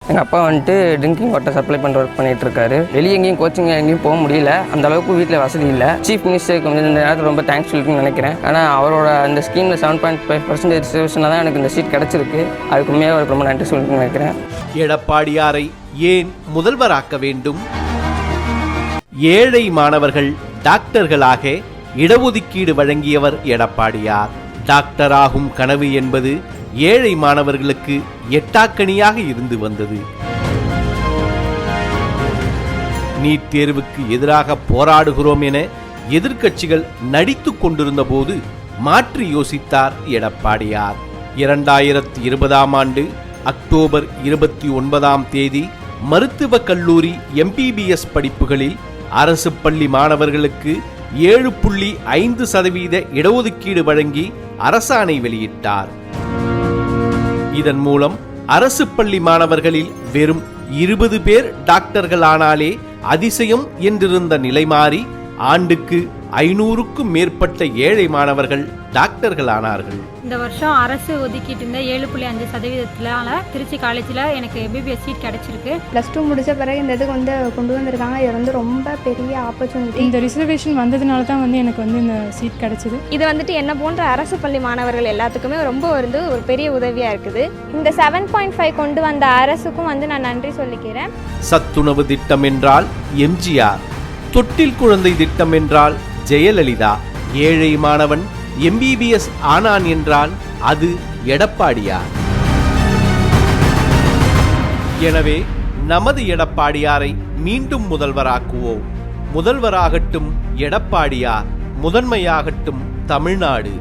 எங்கள் அப்பா வந்துட்டு ட்ரிங்கிங் வாட்டர் சப்ளை பண்ணுற ஒர்க் பண்ணிகிட்டு இருக்காரு. வெளியே எங்கேயும் கோச்சிங் எங்கேயும் போக முடியல, அந்த அளவுக்கு வீட்டில் வசதி இல்லை. சீஃப் மினிஸ்டருக்கு கொஞ்சம் இந்த நேரத்தில் ரொம்ப தேங்க்ஸ் சொல்லிட்டுன்னு நினைக்கிறேன். ஆனால் அவரோட அந்த ஸ்கீமில் 7.5% ரிசர்வேஷனாக தான் எனக்கு இந்த சீட் கிடச்சிருக்கு. அதுக்கு உண்மையாக அவருக்கு ரொம்ப நன்றி சொல்லிட்டு நினைக்கிறேன். எடப்பாடியாரை ஏன் முதல்வராக்க வேண்டும்? ஏழை மாணவர்கள் டாக்டர்களாக இடஒதுக்கீடு வழங்கியவர் எடப்பாடியார். டாக்டராகும் கனவு என்பது ஏழை மாணவர்களுக்கு எட்டாக்கணியாக இருந்து வந்தது. நீட் தேர்வுக்கு எதிராக போராடுகிறோம் என எதிர்க்கட்சிகள் நடித்துக் கொண்டிருந்த போது மாற்றி யோசித்தார் எடப்பாடியார். 2020 அக்டோபர் 29 மருத்துவக் கல்லூரி MBBS படிப்புகளில் அரசு பள்ளி மாணவர்களுக்கு 7.5% இடஒதுக்கீடு வழங்கி அரசாணை வெளியிட்டார். இதன் மூலம் அரசு பள்ளி மாணவர்களில் வெறும் 20 பேர் டாக்டர்கள் ஆனாலே அதிசயம் என்றிருந்த நிலை மாறி ஆண்டுக்கு 500க்கும் மேற்பட்ட ஏழை மாணவர்கள் டாக்டர்கள் ஆனார்கள். இந்த வருஷம் அரசு ஒதுக்கிட்டு இருந்த 7.5% திருச்சி காலேஜில் எனக்கு MBBS சீட் கிடைச்சிருக்கு. +2 முடிச்ச பிறகு இந்த இதுக்கு கொண்டு வந்திருக்காங்க. இது ரொம்ப பெரிய ஆப்பர்ச்சுனிட்டி. இந்த ரிசர்வேஷன் வந்ததுனால தான் எனக்கு இந்த சீட் கிடைச்சது. இது என்ன போன்ற அரசு பள்ளி மாணவர்கள் எல்லாத்துக்குமே ரொம்ப ஒரு பெரிய உதவியா இருக்குது. இந்த 7.5 கொண்டு வந்த அரசுக்கும் நான் நன்றி சொல்லிக்கிறேன். சத்துணவு திட்டம் என்றால் MGR, தொட்டில் குழந்தை திட்டம் என்றால் ஜெயலலிதா, ஏழை மாணவன் MBBS ஆனான் என்றால் அது எடப்பாடியார். எனவே நமது எடப்பாடியாரை மீண்டும் முதல்வராக்குவோம். முதல்வராகட்டும் எடப்பாடியார், முதன்மையாகட்டும் தமிழ்நாடு.